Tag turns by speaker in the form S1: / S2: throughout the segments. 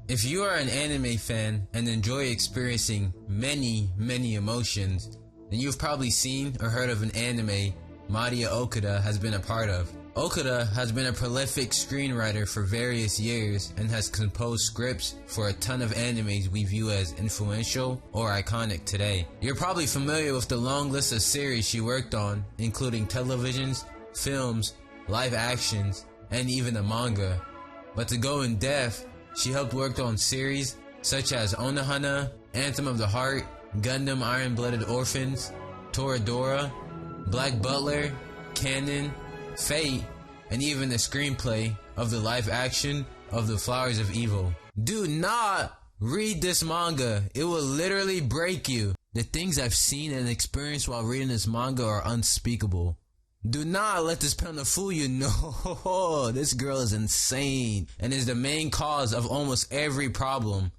S1: If you are an anime fan and enjoy experiencing many emotions, then you've probably seen or heard of an anime Maquia Okada has been a part of. Okada has been a prolific screenwriter for various years and has composed scripts for a ton of animes we view as influential or iconic today. You're probably familiar with the long list of series she worked on, including televisions, films, live actions, and even a manga. But to go in depth, she helped work on series such as Anohana, Anthem of the Heart, Gundam Iron-Blooded Orphans, Toradora, Black Butler, Canon, Fate, and even the screenplay of the live action of The Flowers of Evil. Do not read this manga. It will literally break you. The things I've seen and experienced while reading this manga are unspeakable. Do not let this panda fool you. No, this girl is insane and is the main cause of almost every problem.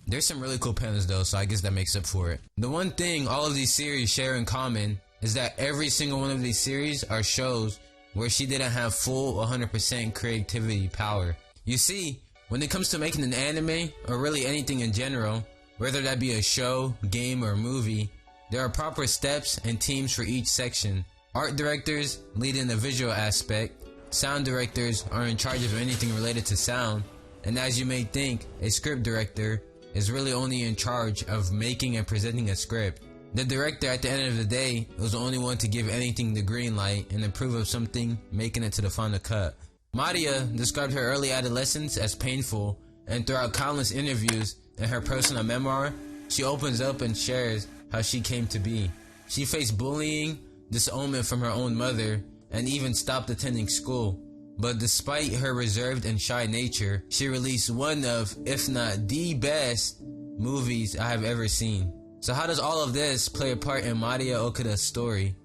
S1: There's some really cool pandas though, so I guess that makes up for it. The one thing all of these series share in common is that every single one of these series are shows where she didn't have full 100% creativity power. You see, when it comes to making an anime, or really anything in general, whether that be a show, game, or movie, there are proper steps and teams for each section. Art directors lead in the visual aspect, sound directors are in charge of anything related to sound, and as you may think, a script director is really only in charge of making and presenting a script. The director at the end of the day was the only one to give anything the green light and approve of something making it to the final cut. Maquia described her early adolescence as painful, and throughout countless interviews in her personal memoir, she opens up and shares how she came to be. She faced bullying, disownment from her own mother, and even stopped attending school. But despite her reserved and shy nature, she released one of, if not the best, movies I have ever seen. So how does all of this play a part in Maquia Okada's story?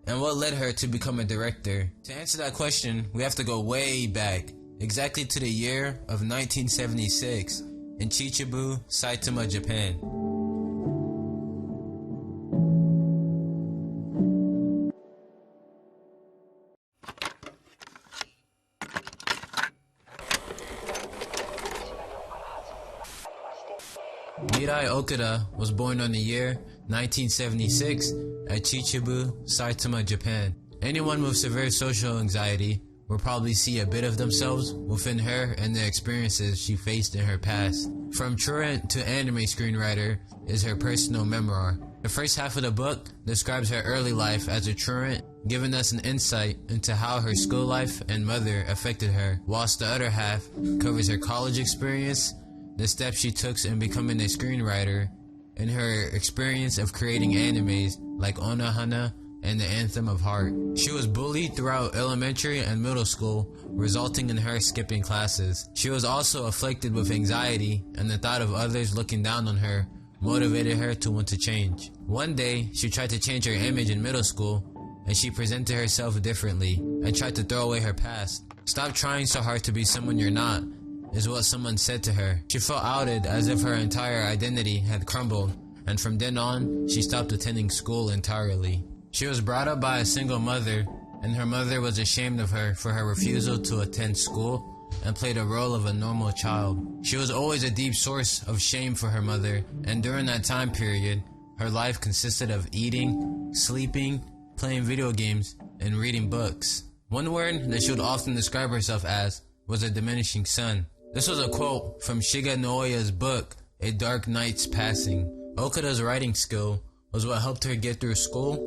S1: And what led her to become a director? To answer that question, we have to go way back, exactly to the year of 1976, in Chichibu, Saitama, Japan. Mirai Okada was born on the year 1976 at Chichibu, Saitama, Japan. Anyone with severe social anxiety will probably see a bit of themselves within her and the experiences she faced in her past. From truant to anime screenwriter is her personal memoir. The first half of the book describes her early life as a truant, giving us an insight into how her school life and mother affected her, whilst the other half covers her college experience, the steps she took in becoming a screenwriter, and her experience of creating animes like Anohana and the Anthem of Heart. She was bullied throughout elementary and middle school, resulting in her skipping classes. She was also afflicted with anxiety, and the thought of others looking down on her motivated her to want to change. One day, she tried to change her image in middle school, and she presented herself differently and tried to throw away her past. "Stop trying so hard to be someone you're not," is what someone said to her. She felt outed as if her entire identity had crumbled, and from then on, she stopped attending school entirely. She was brought up by a single mother, and her mother was ashamed of her for her refusal to attend school and played a role of a normal child. She was always a deep source of shame for her mother, and during that time period, her life consisted of eating, sleeping, playing video games, and reading books. One word that she would often describe herself as was a diminishing sun. This was a quote from Shiga Naoya's book, A Dark Night's Passing. Okada's writing skill was what helped her get through school.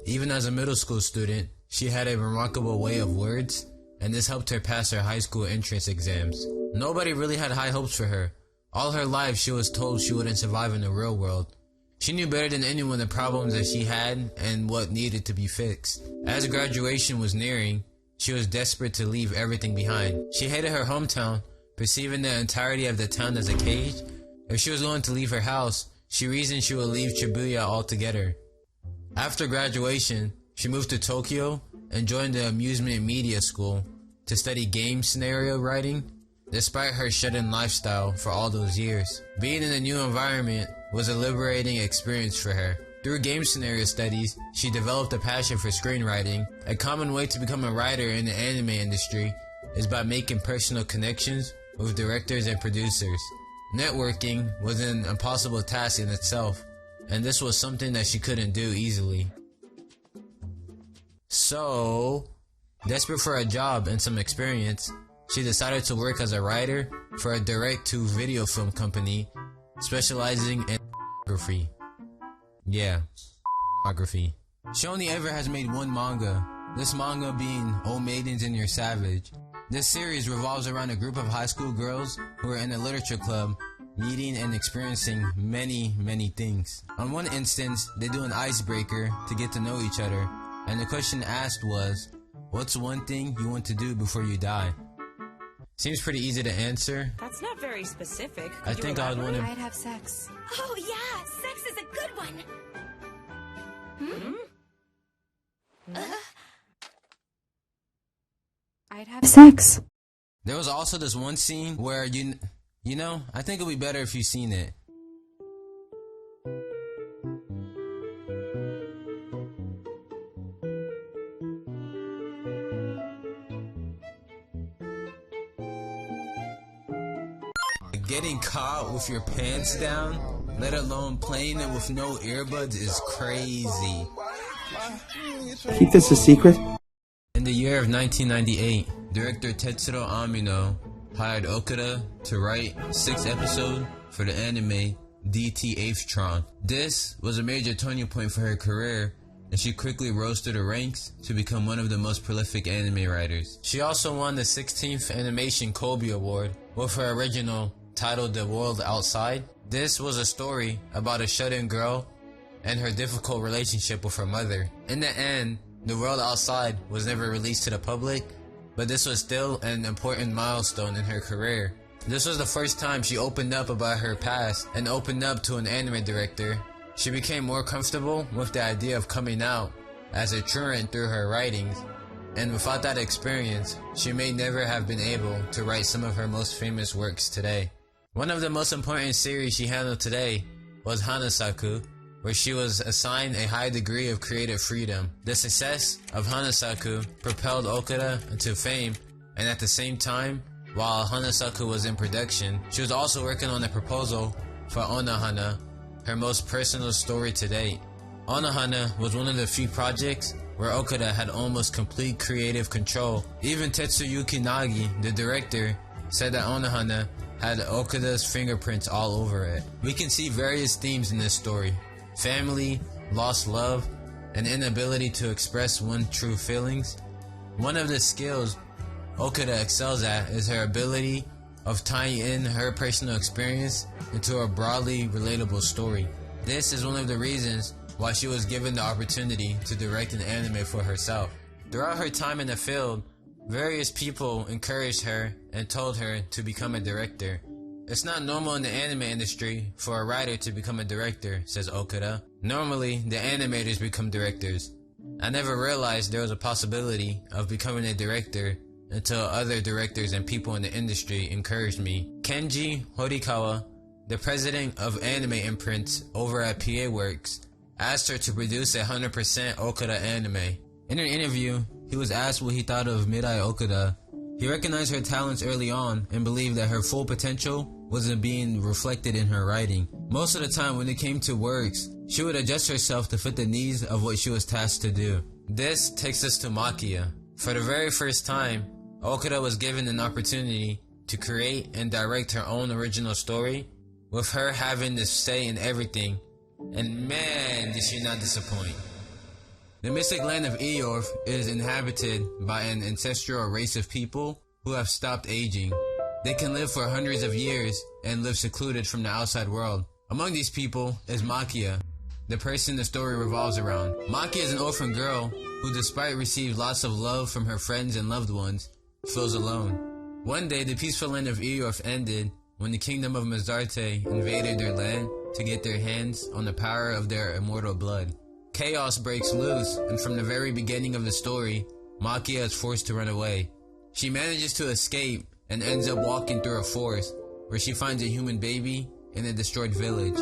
S1: Even as a middle school student, she had a remarkable way of words, and this helped her pass her high school entrance exams. Nobody really had high hopes for her. All her life she was told she wouldn't survive in the real world. She knew better than anyone the problems that she had and what needed to be fixed. As graduation was nearing, she was desperate to leave everything behind. She hated her hometown, perceiving the entirety of the town as a cage. If she was going to leave her house, she reasoned she would leave Shibuya altogether. After graduation, she moved to Tokyo and joined the amusement media school to study game scenario writing, despite her shut-in lifestyle for all those years. Being in a new environment was a liberating experience for her. Through game scenario studies, she developed a passion for screenwriting. A common way to become a writer in the anime industry is by making personal connections with directors and producers. Networking was an impossible task in itself, and this was something that she couldn't do easily. So, desperate for a job and some experience, she decided to work as a writer for a direct-to-video film company specializing in pornography. Yeah, pornography. She only ever has made one manga, this manga being Oh Maidens in Your Savage. This series revolves around a group of high school girls who are in a literature club, meeting and experiencing many things. On one instance, they do an icebreaker to get to know each other, and the question asked was, what's one thing you want to do before you die? Seems pretty easy to answer.
S2: That's not very specific.
S1: I think I would want to...
S3: I'd have sex.
S4: Oh yeah, sex is a good one.
S3: I'd have sex.
S1: There was also this one scene where you know, I think it'll be better if you've seen it. Getting caught with your pants down, let alone playing it with no earbuds, is crazy.
S5: Keep this a secret?
S1: In the year of 1998, director Tetsuro Amino hired Okada to write 6 episodes for the anime DT Tron. This was a major turning point for her career, and she quickly rose through the ranks to become one of the most prolific anime writers. She also won the 16th Animation Kobe Award with her original titled The World Outside. This was a story about a shut-in girl and her difficult relationship with her mother. In the end, The World Outside was never released to the public, but this was still an important milestone in her career. This was the first time she opened up about her past and opened up to an anime director. She became more comfortable with the idea of coming out as a truant through her writings, and without that experience, she may never have been able to write some of her most famous works today. One of the most important series she handled today was Hanasaku, where she was assigned a high degree of creative freedom. The success of Hanasaku propelled Okada into fame, and at the same time, while Hanasaku was in production, she was also working on a proposal for Anohana, her most personal story to date. Anohana was one of the few projects where Okada had almost complete creative control. Even Tetsuyuki Nagi, the director, said that Anohana had Okada's fingerprints all over it. We can see various themes in this story: family, lost love, and inability to express one's true feelings. One of the skills Okada excels at is her ability of tying in her personal experience into a broadly relatable story. This is one of the reasons why she was given the opportunity to direct an anime for herself. Throughout her time in the field, various people encouraged her and told her to become a director. It's not normal in the anime industry for a writer to become a director, says Okada. Normally, the animators become directors. I never realized there was a possibility of becoming a director until other directors and people in the industry encouraged me. Kenji Horikawa, the president of anime imprints over at PA Works, asked her to produce a 100% Okada anime. In an interview, he was asked what he thought of Mirai Okada. He recognized her talents early on and believed that her full potential wasn't being reflected in her writing. Most of the time when it came to works, she would adjust herself to fit the needs of what she was tasked to do. This takes us to Maquia. For the very first time, Okada was given an opportunity to create and direct her own original story, with her having the say in everything, and man, did she not disappoint. The mystic land of Eorf is inhabited by an ancestral race of people who have stopped aging. They can live for hundreds of years and live secluded from the outside world. Among these people is Maquia, the person the story revolves around. Maquia is an orphan girl who, despite receiving lots of love from her friends and loved ones, feels alone. One day, the peaceful land of Eorf ended when the kingdom of Mazarte invaded their land to get their hands on the power of their immortal blood. Chaos breaks loose, and from the very beginning of the story, Maquia is forced to run away. She manages to escape and ends up walking through a forest where she finds a human baby in a destroyed village.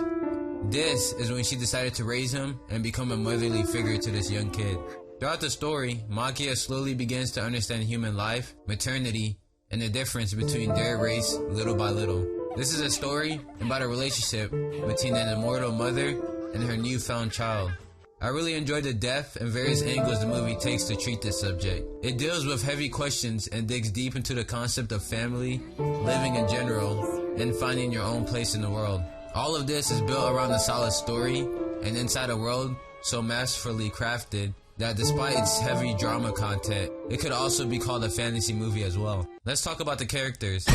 S1: This is when she decided to raise him and become a motherly figure to this young kid. Throughout the story, Maquia slowly begins to understand human life, maternity, and the difference between their race little by little. This is a story about a relationship between an immortal mother and her newfound child. I really enjoyed the depth and various angles the movie takes to treat this subject. It deals with heavy questions and digs deep into the concept of family, living in general, and finding your own place in the world. All of this is built around a solid story and inside a world so masterfully crafted that despite its heavy drama content, it could also be called a fantasy movie as well. Let's talk about the characters.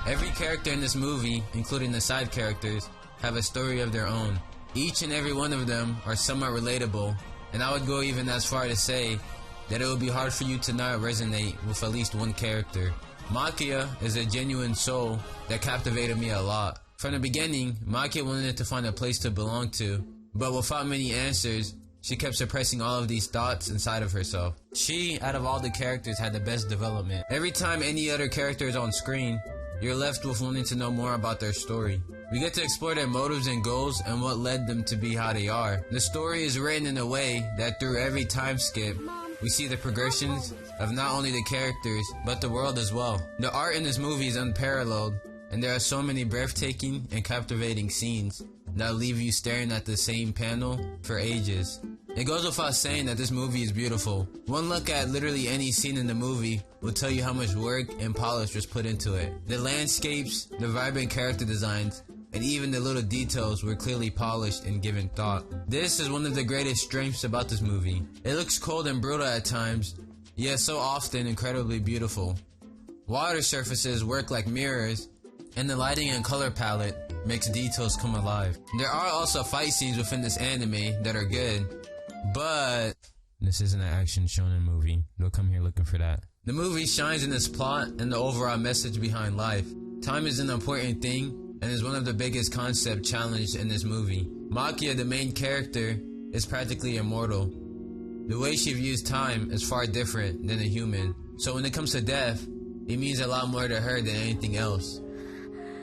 S1: Every character in this movie, including the side characters, have a story of their own. Each and every one of them are somewhat relatable, and I would go even as far to say that it would be hard for you to not resonate with at least one character. Maquia is a genuine soul that captivated me a lot. From the beginning, Maquia wanted to find a place to belong to, but without many answers, she kept suppressing all of these thoughts inside of herself. She, out of all the characters, had the best development. Every time any other character is on screen, you're left with wanting to know more about their story. We get to explore their motives and goals and what led them to be how they are. The story is written in a way that through every time skip, we see the progressions of not only the characters, but the world as well. The art in this movie is unparalleled, and there are so many breathtaking and captivating scenes that leave you staring at the same panel for ages. It goes without saying that this movie is beautiful. One look at literally any scene in the movie will tell you how much work and polish was put into it. The landscapes, the vibrant character designs, and even the little details were clearly polished and given thought. This is one of the greatest strengths about this movie. It looks cold and brutal at times, yet so often incredibly beautiful. Water surfaces work like mirrors, and the lighting and color palette makes details come alive. There are also fight scenes within this anime that are good, but this isn't an action shonen movie. Don't come here looking for that. The movie shines in its plot and the overall message behind life. Time is an important thing and is one of the biggest concept challenged in this movie. Maquia, the main character, is practically immortal. The way she views time is far different than a human. So when it comes to death, it means a lot more to her than anything else.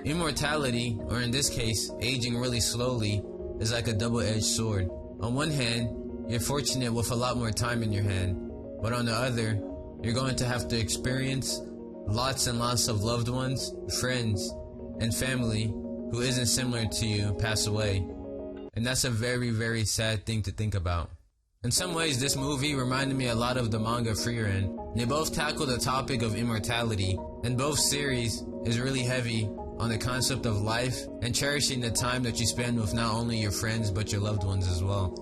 S1: Immortality, or in this case, aging really slowly, is like a double-edged sword. On one hand, you're fortunate with a lot more time in your hand, but on the other, you're going to have to experience lots and lots of loved ones, friends, and family who isn't similar to you pass away. And that's a very, very sad thing to think about. In some ways, this movie reminded me a lot of the manga FRIEREN. They both tackle the topic of immortality, and both series is really heavy on the concept of life and cherishing the time that you spend with not only your friends but your loved ones as well.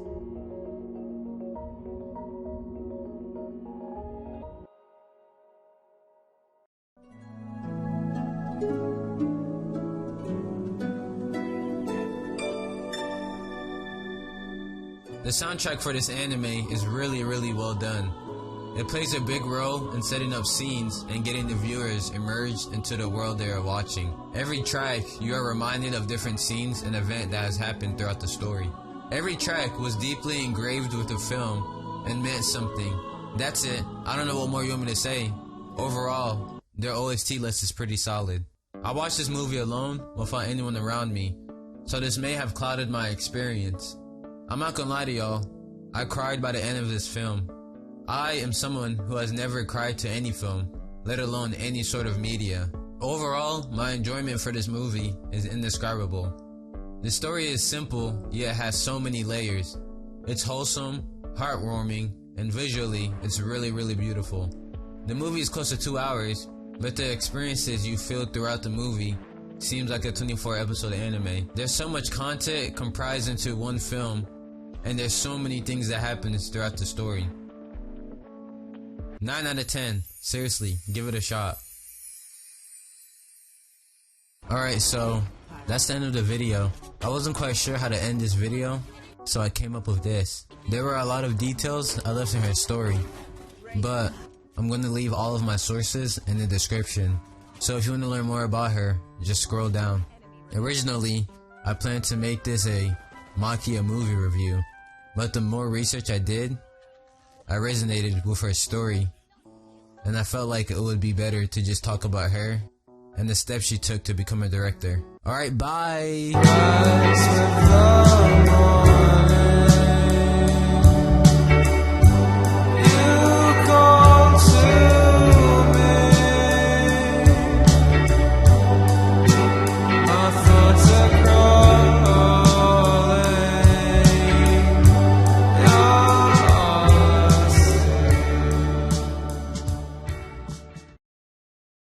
S1: The soundtrack for this anime is really well done. It plays a big role in setting up scenes and getting the viewers immersed into the world they are watching. Every track, you are reminded of different scenes and events that has happened throughout the story. Every track was deeply engraved with the film and meant something. That's it. I don't know what more you want me to say. Overall, their OST list is pretty solid. I watched this movie alone without anyone around me, so this may have clouded my experience. I'm not gonna lie to y'all, I cried by the end of this film. I am someone who has never cried to any film, let alone any sort of media. Overall, my enjoyment for this movie is indescribable. The story is simple, yet has so many layers. It's wholesome, heartwarming, and visually, it's really beautiful. The movie is close to 2 hours, but the experiences you feel throughout the movie seems like a 24-episode anime. There's so much content comprised into one film, and there's so many things that happens throughout the story. 9 out of 10. Seriously, give it a shot. Alright, so that's the end of the video. I wasn't quite sure how to end this video, so I came up with this. There were a lot of details I left in her story, but I'm going to leave all of my sources in the description. So if you want to learn more about her, just scroll down. Originally, I planned to make this a Maquia movie review, but the more research I did, I resonated with her story, and I felt like it would be better to just talk about her and the steps she took to become a director. Alright, bye!